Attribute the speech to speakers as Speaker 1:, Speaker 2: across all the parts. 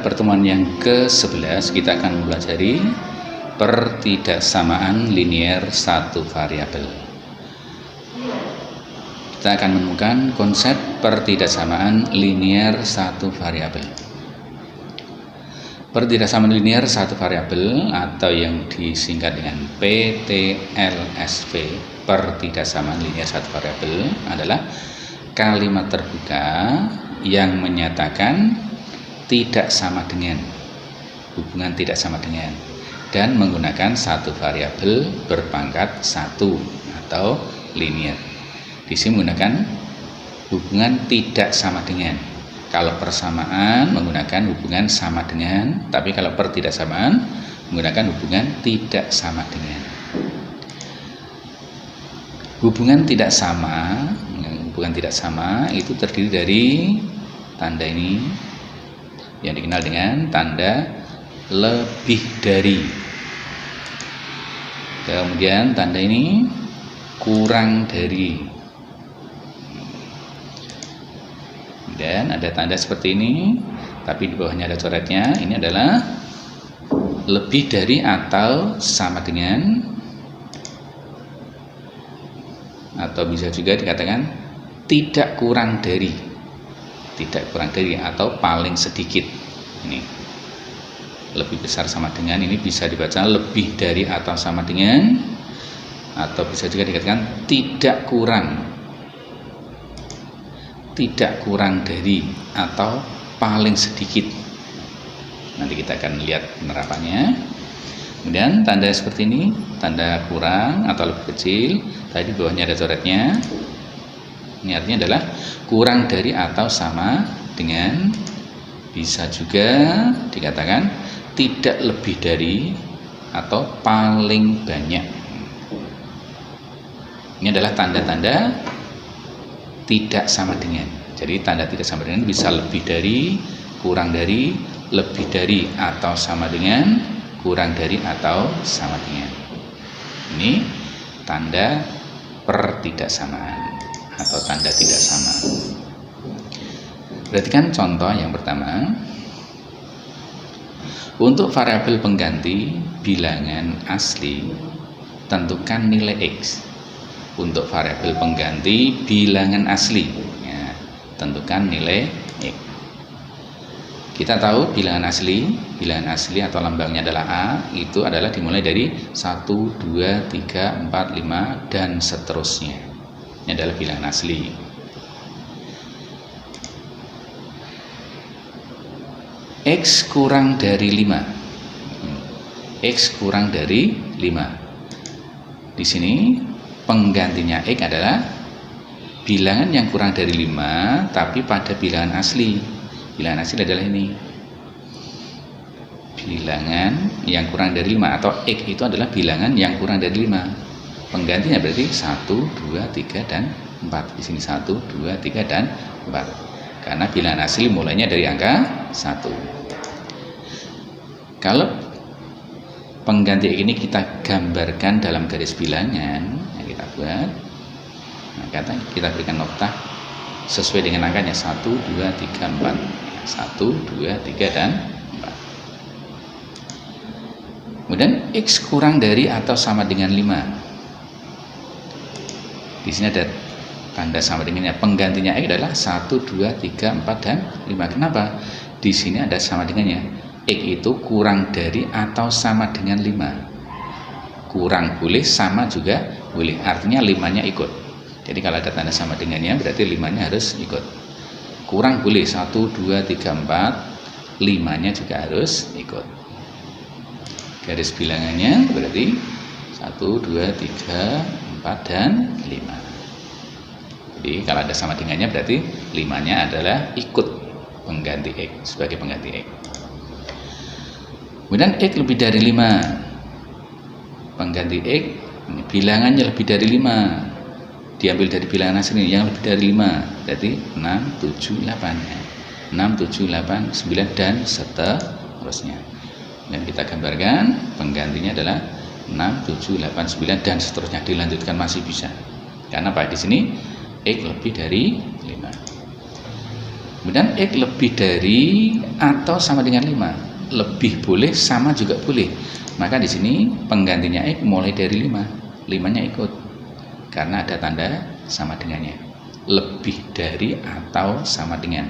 Speaker 1: Pada pertemuan yang ke-11 kita akan mempelajari pertidaksamaan linier satu variabel. Kita akan menemukan konsep pertidaksamaan linier satu variabel. Pertidaksamaan linier satu variabel atau yang disingkat dengan PTLSV, pertidaksamaan linier satu variabel, adalah kalimat terbuka yang menyatakan tidak sama dengan, hubungan tidak sama dengan, dan menggunakan satu variabel berpangkat satu atau linier. Di sini menggunakan hubungan tidak sama dengan. Kalau persamaan menggunakan hubungan sama dengan, tapi kalau pertidaksamaan menggunakan hubungan tidak sama dengan. Hubungan tidak sama itu terdiri dari tanda ini yang dikenal dengan tanda lebih dari. Kemudian tanda ini kurang dari. Dan ada tanda seperti ini, tapi di bawahnya ada coretnya. Ini adalah lebih dari atau sama dengan, atau bisa juga dikatakan tidak kurang dari. Tidak kurang dari atau paling sedikit. Ini lebih besar sama dengan, ini bisa dibaca lebih dari atau sama dengan, atau bisa juga dikatakan tidak kurang dari atau paling sedikit. Nanti kita akan lihat penerapannya. Kemudian tanda seperti ini, tanda kurang atau lebih kecil, tadi bawahnya ada coretnya. Ini artinya adalah kurang dari atau sama dengan, bisa juga dikatakan tidak lebih dari atau paling banyak. Ini adalah tanda-tanda tidak sama dengan. Jadi tanda tidak sama dengan bisa lebih dari, kurang dari, lebih dari atau sama dengan, kurang dari atau sama dengan. Ini tanda pertidaksamaan atau tanda tidak sama. Perhatikan contoh yang pertama. Untuk variabel pengganti bilangan asli, tentukan nilai X. Untuk variabel pengganti bilangan asli, ya, tentukan nilai X. Kita tahu bilangan asli atau lambangnya adalah A, itu adalah dimulai dari 1, 2, 3, 4, 5 dan seterusnya. Ini adalah bilangan asli. X kurang dari 5. X kurang dari 5. Di sini penggantinya X adalah bilangan yang kurang dari 5 tapi pada bilangan asli. Bilangan asli adalah ini. Bilangan yang kurang dari 5 atau X itu adalah bilangan yang kurang dari 5. Penggantinya berarti 1, 2, 3 dan 4. Di sini 1, 2, 3 dan 4. Karena bilangan asli mulainya dari angka 1. Kalau pengganti ini kita gambarkan dalam garis bilangan yang kita buat, nah, kita berikan noktah sesuai dengan angkanya 1, 2, 3, 4. 1, 2, 3 dan 4. Kemudian X kurang dari atau sama dengan 5. Di sini ada tanda sama dengannya. Penggantinya X adalah 1, 2, 3, 4 dan 5. Kenapa? Di sini ada sama dengannya. X itu kurang dari atau sama dengan 5. Kurang boleh, sama juga boleh. Artinya 5-nya ikut. Jadi kalau ada tanda sama dengannya berarti 5-nya harus ikut. Kurang boleh 1, 2, 3, 4. 5-nya juga harus ikut. Garis bilangannya berarti 1, 2, 3, 4 dan 5. Jadi kalau ada sama dengannya berarti 5-nya adalah ikut pengganti X, sebagai pengganti X. Kemudian X lebih dari 5. Pengganti X bilangannya lebih dari 5. Diambil dari bilangan asli yang lebih dari 5. Berarti 6, 7, 8. 6, 7, 8, 9 dan seterusnya. Dan kita gambarkan penggantinya adalah 6, 7, 8, 9 dan seterusnya, dilanjutkan masih bisa. Karena Pak di sini X lebih dari 5. Kemudian X lebih dari atau sama dengan 5. Lebih boleh, sama juga boleh. Maka di sini penggantinya X mulai dari 5. 5-nya ikut karena ada tanda sama dengannya. Lebih dari atau sama dengan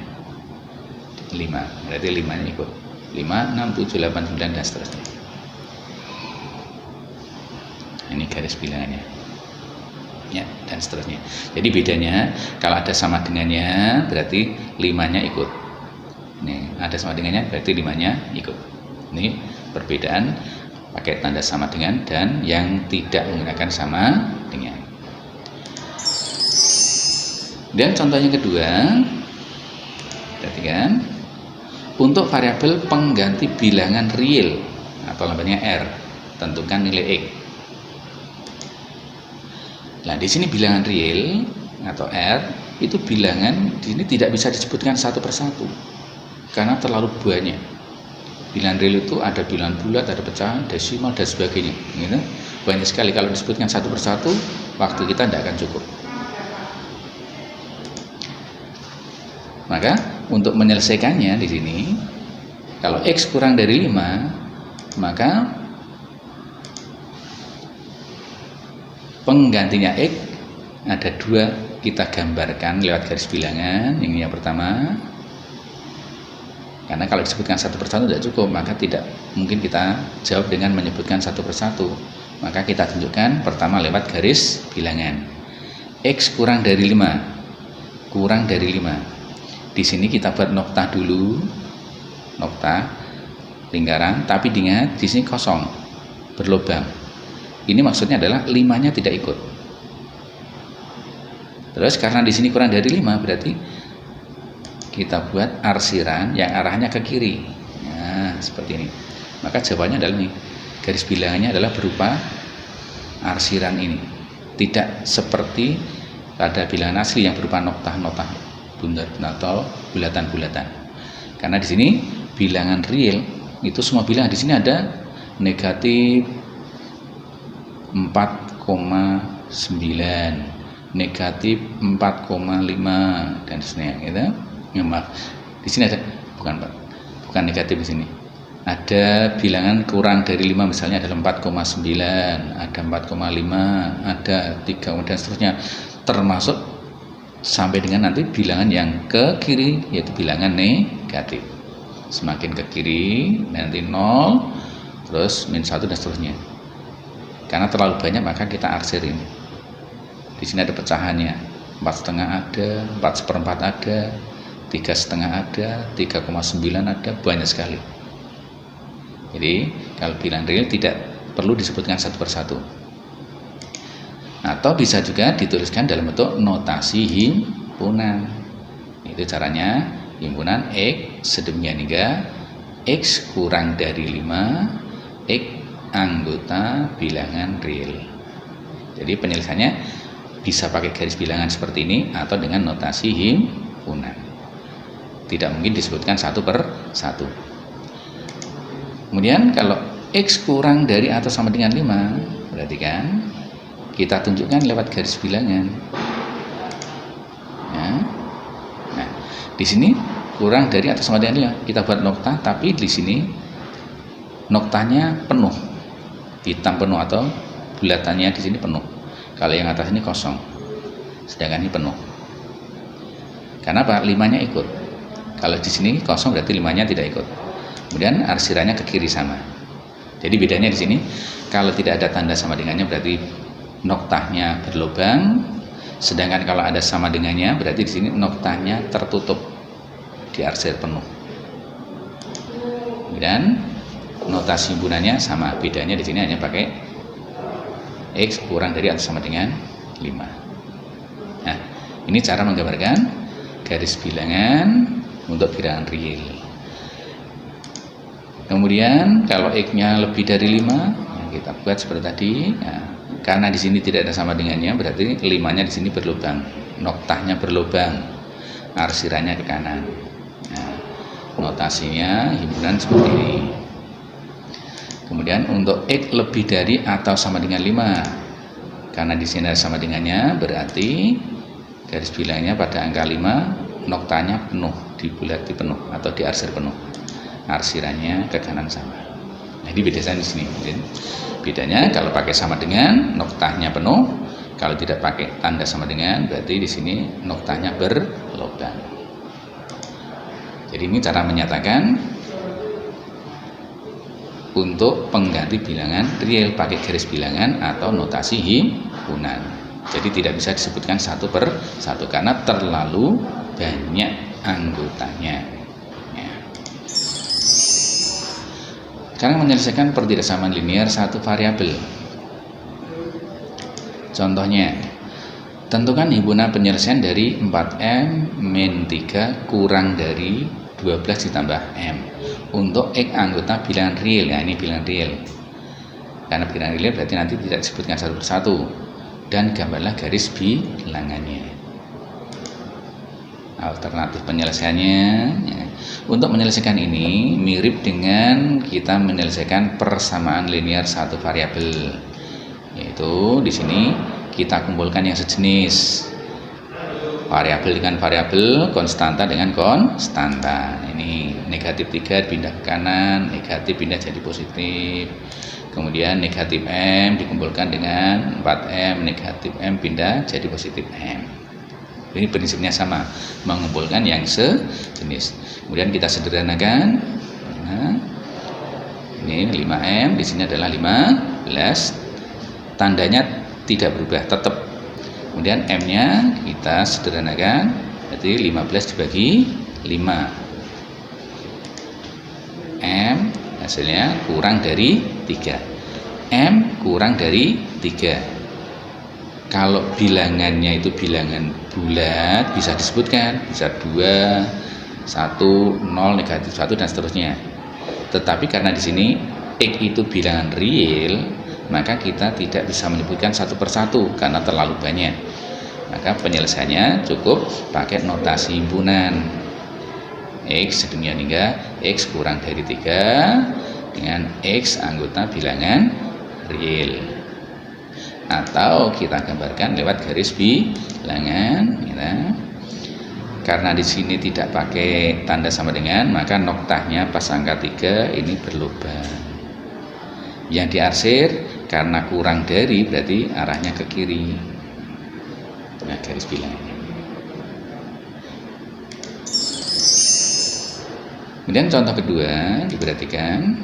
Speaker 1: 5. Berarti 5-nya ikut. 5, 6, 7, 8, 9 dan seterusnya. Ini garis bilangannya. Ya, dan seterusnya. Jadi bedanya kalau ada sama dengannya berarti 5-nya ikut. Nih, ada sama dengannya berarti 5-nya ikut. Ini perbedaan pakai tanda sama dengan dan yang tidak menggunakan sama dengan. Dan contoh yang kedua, perhatikan, untuk variabel pengganti bilangan real atau lambatnya R, tentukan nilai X. Nah, di sini bilangan real atau R itu bilangan di sini tidak bisa disebutkan satu persatu karena terlalu banyak. Bilangan real itu ada bilangan bulat, ada pecahan, desimal dan sebagainya. Gitu. Banyak sekali, kalau disebutkan satu persatu waktu kita tidak akan cukup. Maka untuk menyelesaikannya di sini, kalau X kurang dari 5, maka penggantinya X ada 2, kita gambarkan lewat garis bilangan. Ini yang pertama, karena kalau disebutkan satu persatu tidak cukup, maka tidak mungkin kita jawab dengan menyebutkan satu persatu. Maka kita tunjukkan pertama lewat garis bilangan. X kurang dari 5, kurang dari 5. Di sini kita buat nokta dulu, nokta lingkaran, tapi diingat di sini kosong, berlubang. Ini maksudnya adalah 5-nya tidak ikut. Terus karena di sini kurang dari 5, berarti kita buat arsiran yang arahnya ke kiri. Nah, seperti ini. Maka jawabannya adalah ini. Garis bilangannya adalah berupa arsiran ini. Tidak seperti pada bilangan asli yang berupa nokta-nokta bundar atau bulatan-bulatan. Karena di sini bilangan real itu semua bilangan, di sini ada negatif 4,9, negatif 4,5 dan seterusnya, gitu. Ya, maaf. Di sini ada bukan negatif di sini. Ada bilangan kurang dari 5, misalnya ada 4,9, ada 4,5, ada 3 dan seterusnya, termasuk sampai dengan nanti bilangan yang ke kiri yaitu bilangan negatif. Semakin ke kiri nanti 0, terus -1 dan seterusnya. Karena terlalu banyak maka kita arsirin. Di sini ada pecahannya, 4,5 ada, 4/4 ada, 3,5 ada, 3,9 ada, banyak sekali. Jadi kalau bilangan real tidak perlu disebutkan satu persatu. Atau bisa juga dituliskan dalam bentuk notasi himpunan. Itu caranya, himpunan X sedemikian hingga X kurang dari 5, X anggota bilangan real. Jadi penyelesaiannya bisa pakai garis bilangan seperti ini atau dengan notasi himpunan. Tidak mungkin disebutkan satu per satu. Kemudian kalau X kurang dari atau sama dengan 5, berarti kan kita tunjukkan lewat garis bilangan. Ya. Nah, di sini kurang dari atau sama dengan 5, kita buat nokta, tapi di sini noktanya penuh, hitam penuh atau bulatannya di sini penuh. Kalau yang atas ini kosong, sedangkan ini penuh. Karena apa? 5-nya ikut. Kalau di sini kosong berarti 5-nya tidak ikut. Kemudian arsirannya ke kiri sama. Jadi bedanya di sini, kalau tidak ada tanda sama dengannya berarti noktanya berlubang, sedangkan kalau ada sama dengannya berarti di sini noktanya tertutup, diarsir penuh. Dan notasi himpunannya sama, bedanya di sini hanya pakai X kurang dari atau sama dengan 5. Nah, ini cara menggambarkan garis bilangan untuk bilangan real. Kemudian kalau X-nya lebih dari 5, kita buat seperti tadi. Nah, karena di sini tidak ada sama dengannya, berarti 5-nya di sini berlubang, noktanya berlubang, arsirannya ke kanan. Nah, notasinya himpunan seperti ini. Kemudian untuk X lebih dari atau sama dengan 5, karena di sini ada sama dengannya, berarti garis bilangnya pada angka 5 noktanya penuh, dibulati penuh atau diarsir penuh, arsirannya ke kanan sama. Nah, ini bedanya di sini. Bedanya kalau pakai sama dengan, noktanya penuh. Kalau tidak pakai tanda sama dengan, berarti di sini noktanya berlubang. Jadi ini cara menyatakan untuk pengganti bilangan real pakai garis bilangan atau notasi himpunan. Jadi tidak bisa disebutkan satu per satu karena terlalu banyak anggotanya. Ya. Sekarang menyelesaikan pertidaksamaan linear satu variabel. Contohnya, tentukan himpunan penyelesaian dari 4M min 3 kurang dari 12 ditambah M untuk X anggota bilangan real. Ya, ini bilangan real. Karena bilangan real berarti nanti tidak disebutkan satu persatu. Dan gambarlah garis bilangannya. Alternatif penyelesaiannya. Ya. Untuk menyelesaikan ini mirip dengan kita menyelesaikan persamaan linear satu variabel. Yaitu di sini kita kumpulkan yang sejenis, variabel dengan variabel, konstanta dengan konstanta. Ini negatif 3 pindah ke kanan, negatif pindah jadi positif. Kemudian negatif M dikumpulkan dengan 4M, negatif M pindah jadi positif M. Ini prinsipnya sama, mengumpulkan yang sejenis. Kemudian kita sederhanakan. Nah, ini 5M, di sini adalah 15. Tandanya tidak berubah, tetap. Kemudian M-nya kita sederhanakan, berarti 15 dibagi 5. M hasilnya kurang dari 3. M kurang dari 3. Kalau bilangannya itu bilangan bulat, bisa disebutkan, bisa 2, 1, 0, negatif 1, dan seterusnya. Tetapi karena di sini X itu bilangan real, maka kita tidak bisa menyebutkan satu persatu karena terlalu banyak. Maka penyelesaiannya cukup pakai notasi himpunan. X sedemikian hingga X kurang dari 3 dengan X anggota bilangan real. Atau kita gambarkan lewat garis bilangan. Ya. Karena di sini tidak pakai tanda sama dengan, maka noktanya pas angka 3 ini berlubang. Yang diarsir karena kurang dari berarti arahnya ke kiri. Nah, garis bilangannya. Kemudian contoh kedua diperhatikan.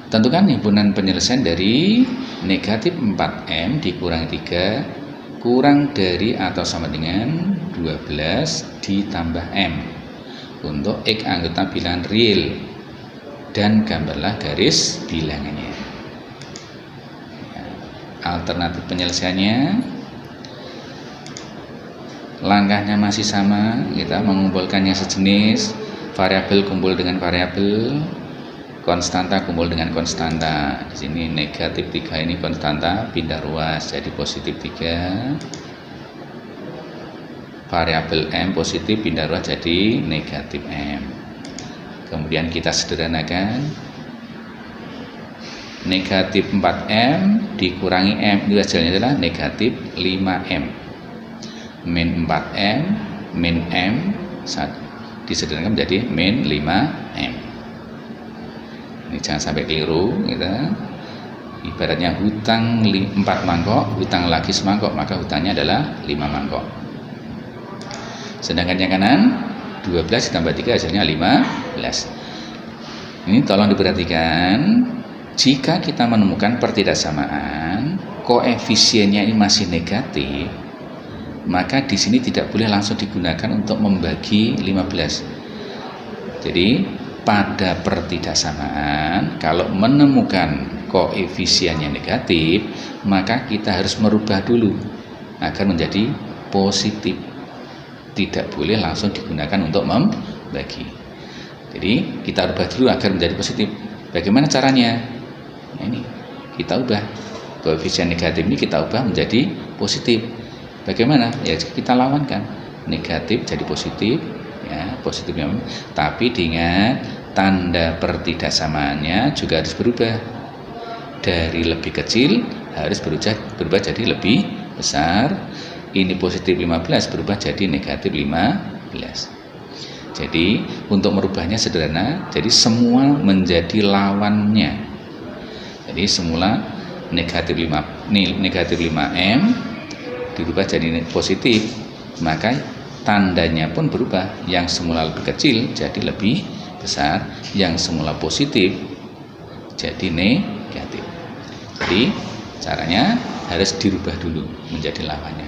Speaker 1: Tentukan himpunan penyelesaian dari negatif 4M dikurangi 3 kurang dari atau sama dengan 12 ditambah M untuk X anggota bilangan real. Dan gambarlah garis bilangannya. Alternatif penyelesaiannya, langkahnya masih sama, kita mengumpulkan yang sejenis, variabel kumpul dengan variabel, konstanta kumpul dengan konstanta. Di sini negatif 3 ini konstanta, pindah ruas jadi positif 3. Variabel M positif pindah ruas jadi negatif M. Kemudian kita sederhanakan, negatif 4M dikurangi M, itu hasilnya adalah negatif 5M. Min 4M, min M, disederhanakan menjadi min 5M. Ini jangan sampai keliru. Kita ibaratnya hutang 4 mangkok, hutang lagi semangkok, maka hutangnya adalah 5 mangkok. Sedangkan yang kanan 12 ditambah 3 hasilnya 15. Ini tolong diperhatikan. Jika kita menemukan pertidaksamaan koefisiennya ini masih negatif, maka di sini tidak boleh langsung digunakan untuk membagi 15. Jadi pada pertidaksamaan kalau menemukan koefisiennya negatif, maka kita harus merubah dulu agar menjadi positif. Tidak boleh langsung digunakan untuk membagi. Jadi kita ubah dulu agar menjadi positif. Bagaimana caranya? Nah, ini kita ubah koefisien negatif ini, kita ubah menjadi positif. Bagaimana? Ya kita lawankan, negatif jadi positif, ya positifnya. Tapi diingat tanda pertidaksamaannya juga harus berubah. Dari lebih kecil harus berubah jadi lebih besar. ini positif 15 berubah jadi negatif 15. Jadi untuk merubahnya sederhana, jadi semua menjadi lawannya. Jadi semula negatif 5M dirubah jadi positif, maka tandanya pun berubah. Yang semula lebih kecil jadi lebih besar, yang semula positif jadi negatif. Jadi caranya harus dirubah dulu menjadi lawannya.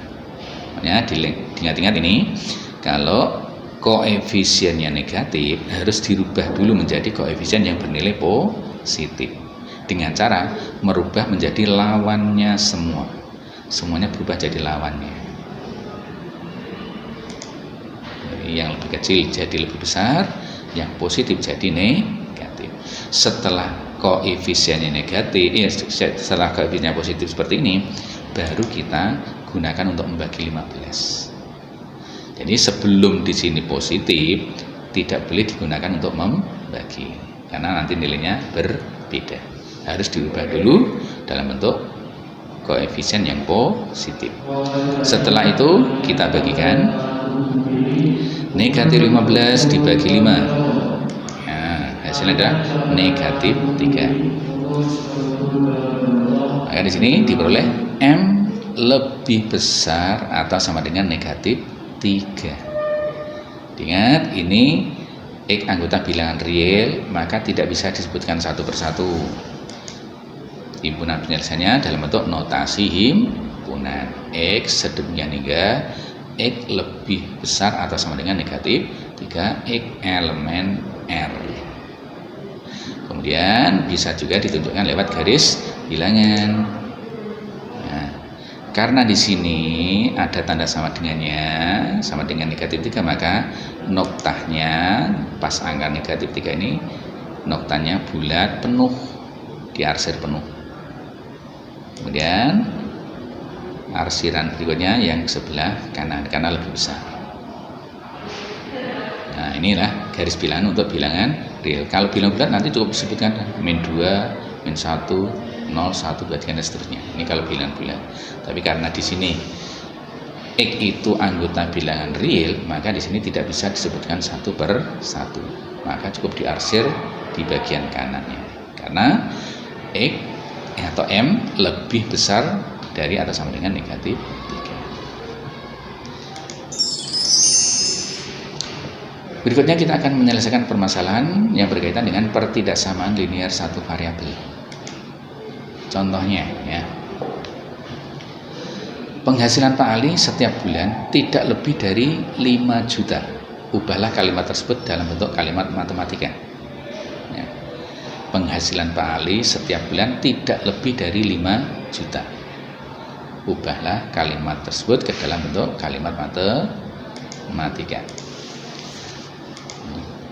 Speaker 1: Makanya diingat-ingat ini, kalau koefisiennya negatif harus dirubah dulu menjadi koefisien yang bernilai positif dengan cara merubah menjadi lawannya semua. Semuanya berubah jadi lawannya. Jadi yang lebih kecil jadi lebih besar, yang positif jadi negatif. Setelah koefisiennya negatif, setelah koefisiennya positif seperti ini, baru kita gunakan untuk membagi 15. Jadi sebelum di sini positif, tidak boleh digunakan untuk membagi, karena nanti nilainya berbeda. Harus dirubah dulu dalam bentuk koefisien yang positif. Setelah itu kita bagikan negatif 15 dibagi 5. Nah, hasilnya adalah negatif 3. Maka di sini diperoleh M lebih besar atau sama dengan negatif 3. Ingat, ini X anggota bilangan real, maka tidak bisa disebutkan satu persatu. Himpunan penyelesaiannya dalam bentuk notasi himpunan. X sedemikian hingga X lebih besar atau sama dengan negatif 3 X elemen R. Kemudian bisa juga ditunjukkan lewat garis bilangan. Nah, karena di sini ada tanda sama dengannya, sama dengan negatif 3, maka noktahnya pas angka negatif 3 ini noktanya bulat penuh, diarsir penuh. Kemudian arsiran berikutnya yang sebelah kanan karena lebih besar. Nah, inilah garis bilangan untuk bilangan real. Kalau bilangan bulat nanti cukup disebutkan min 2, min 1, 0, 1, 2, 3 dan seterusnya. Ini kalau bilangan bulat. Tapi karena di sini X itu anggota bilangan real, maka di sini tidak bisa disebutkan satu per satu. Maka cukup diarsir di bagian kanannya. Karena X atau M lebih besar dari atau sama dengan negatif 3. Berikutnya kita akan menyelesaikan permasalahan yang berkaitan dengan pertidaksamaan linear satu variabel. Contohnya ya. Penghasilan Pak Ali setiap bulan tidak lebih dari 5 juta. Ubahlah kalimat tersebut dalam bentuk kalimat matematika. Ya. Penghasilan Pak Ali setiap bulan tidak lebih dari 5 juta. Ubahlah kalimat tersebut ke dalam bentuk kalimat matematika.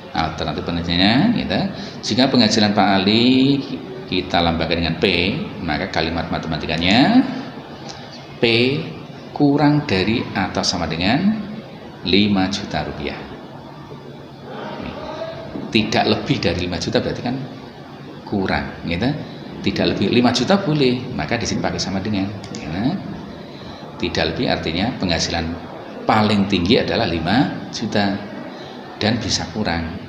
Speaker 1: Alternatif penjelasannya gitu. Jika penghasilan Pak Ali kita lambangkan dengan P, maka kalimat matematikanya P kurang dari atau sama dengan 5 juta rupiah. Tidak lebih dari 5 juta berarti kan kurang gitu. Tidak lebih 5 juta boleh, maka di sini pakai sama dengan ya. Tidak lebih artinya penghasilan paling tinggi adalah 5 juta dan bisa kurang.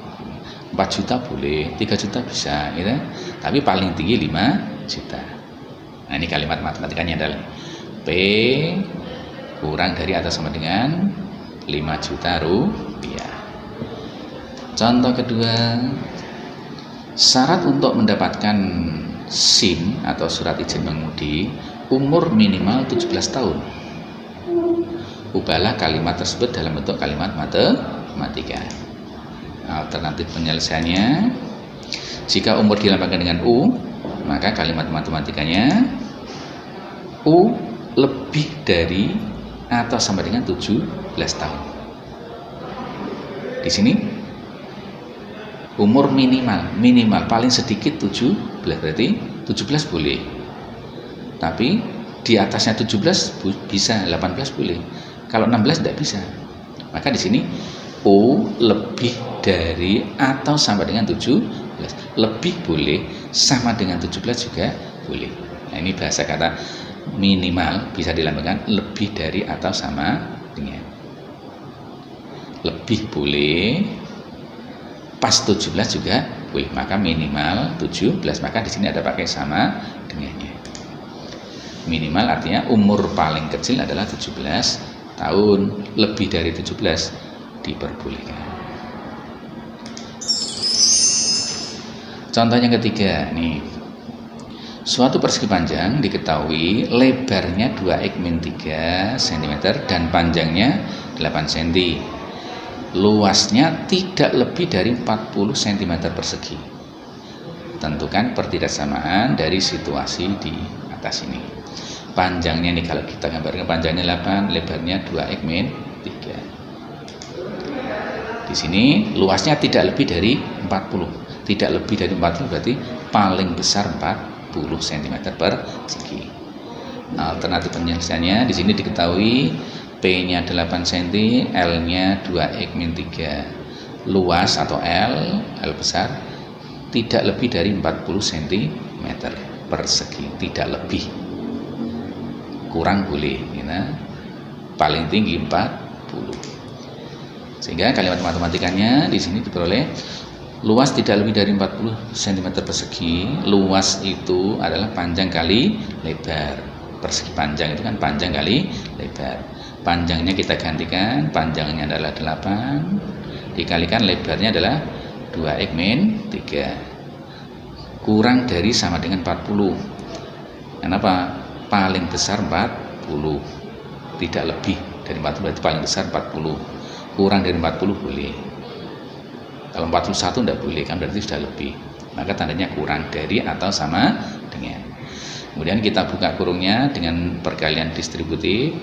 Speaker 1: 4 juta boleh, 3 juta bisa gitu. Tapi paling tinggi 5 juta. Nah, ini kalimat matematikanya adalah P kurang dari atau sama dengan 5 juta rupiah. Contoh kedua, syarat untuk mendapatkan SIM atau surat izin mengemudi umur minimal 17 tahun. Ubahlah kalimat tersebut dalam bentuk kalimat matematika. Alternatif penyelesaiannya, jika umur dilambangkan dengan U, maka kalimat matematikanya U lebih dari atau sama dengan 17 tahun. Di sini umur minimal paling sedikit 17, berarti 17 boleh. Tapi di atasnya 17 bisa, 18 boleh. Kalau 16 tidak bisa. Maka di sini O lebih dari atau sama dengan 17. Lebih boleh, sama dengan 17 juga boleh. Nah, ini bahasa kata minimal bisa dilambangkan lebih dari atau sama dengan. Lebih boleh, pas 17 juga boleh, maka minimal 17, maka di sini ada pakai sama dengannya. Minimal artinya umur paling kecil adalah 17 tahun, lebih dari 17 diperbolehkan. Contoh yang ketiga nih, suatu persegi panjang diketahui lebarnya 2x-3 cm dan panjangnya 8 cm. Luasnya tidak lebih dari 40 cm persegi. Tentukan pertidaksamaan dari situasi di atas ini. Panjangnya nih, kalau kita gambarkan panjangnya 8, lebarnya 2x-3. Di sini luasnya tidak lebih dari 40. Tidak lebih dari 40 berarti paling besar 40 cm persegi. Alternatif penyelesaiannya di sini diketahui P-nya 8 cm, L-nya 2x-3. Luas atau L besar tidak lebih dari 40 cm persegi, tidak lebih. Kurang boleh, ya. Paling tinggi 40. Sehingga kalimat matematikanya di sini diperoleh luas tidak lebih dari 40 cm persegi. Luas itu adalah panjang kali lebar. Persegi panjang itu kan panjang kali lebar. Panjangnya kita gantikan, panjangnya adalah 8 dikalikan lebarnya adalah 2x-3. Kurang dari sama dengan 40. Kenapa? Paling besar 40. Tidak lebih dari 40 berarti paling besar 40. Kurang dari 40 boleh. Kalau 41 tidak boleh, kan berarti sudah lebih. Maka tandanya kurang dari atau sama dengan. Kemudian kita buka kurungnya dengan perkalian distributif.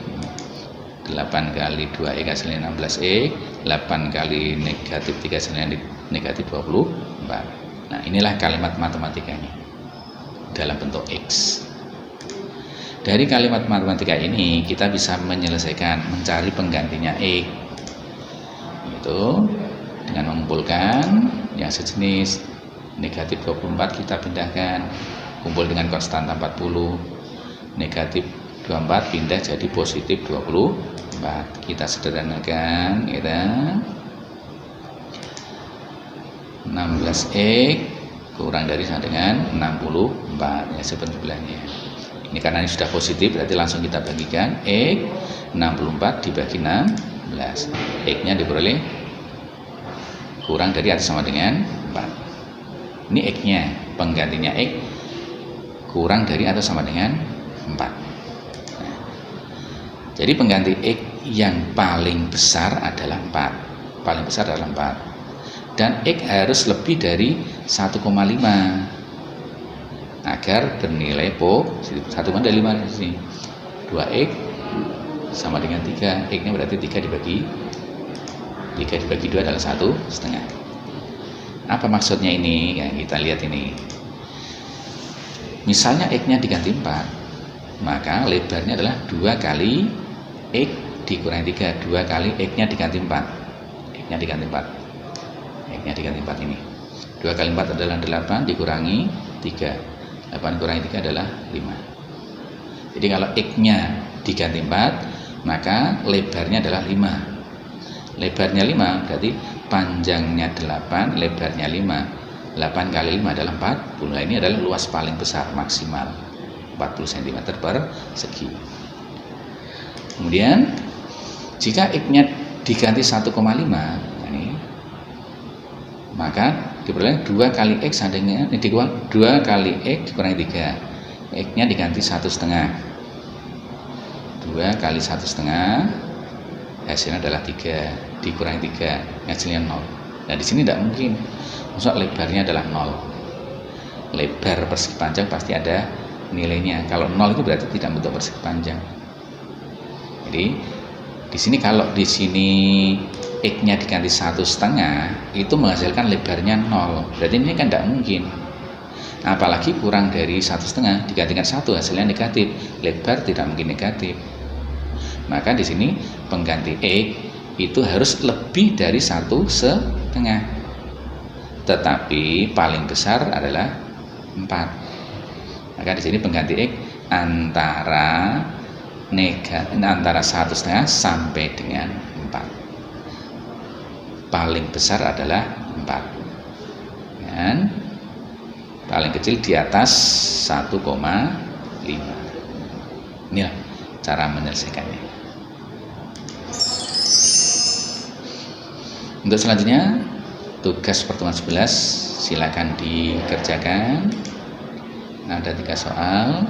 Speaker 1: 8 kali 2x hasilnya 16x, 8 kali negatif 3 hasilnya negatif 24. Nah, inilah kalimat matematikanya dalam bentuk X. Dari kalimat matematika ini kita bisa menyelesaikan, mencari penggantinya X. Itu dengan mengumpulkan yang sejenis negatif 24 kita pindahkan, kumpul dengan konstanta 40, negatif 24 pindah jadi positif 24. Kita sederhanakan, kita 16x kurang dari sama dengan 64, ya sebelahnya. Ini karena ini sudah positif berarti langsung kita bagikan. X 64 dibagi 16, X nya diperoleh kurang dari atau sama dengan 4. Ini X nya, penggantinya X kurang dari atau sama dengan 4. Jadi pengganti X yang paling besar adalah 4. Paling besar adalah 4. Dan X harus lebih dari 1,5 agar bernilai positif. 1,5 di sini. 2x sama dengan 3. X-nya berarti 3 dibagi 2 adalah 1,5. Apa maksudnya ini? Ya, kita lihat ini. Misalnya X-nya diganti 4, maka lebarnya adalah 2 kali X dikurangi 3, 2 kali X-nya diganti 4. X-nya diganti 4. X-nya diganti 4 ini. 2 kali 4 adalah 8 dikurangi 3. 8 dikurangi 3 adalah 5. Jadi kalau X-nya diganti 4, maka lebarnya adalah 5. Lebarnya 5 berarti panjangnya 8, lebarnya 5. 8 kali 5 adalah 40. Nah, ini adalah luas paling besar maksimal 40 cm persegi. Kemudian jika X-nya diganti 1,5, ini, maka diperoleh 2 kali X adanya 2 kali X dikurangi 3. X-nya diganti 1,5. 2 kali 1,5 hasilnya adalah 3 dikurangi 3 hasilnya 0. Nah, di sini tidak mungkin. Maksud lebarnya adalah 0. Lebar persegi panjang pasti ada nilainya. Kalau 0 itu berarti tidak bentuk persegi panjang. Jadi di sini kalau di sini X-nya diganti 1,5 itu menghasilkan lebarnya 0. Berarti ini kan tidak mungkin. Apalagi kurang dari 1,5 digantikan 1 hasilnya negatif. Lebar tidak mungkin negatif. Maka di sini pengganti X itu harus lebih dari 1,5. Tetapi paling besar adalah 4. Maka di sini pengganti X antara 1,5 sampai dengan 4. Paling besar adalah 4 dan paling kecil di atas 1,5. Inilah cara menyelesaikannya. Untuk selanjutnya, tugas pertemuan 11 silakan dikerjakan. Ada 3 soal.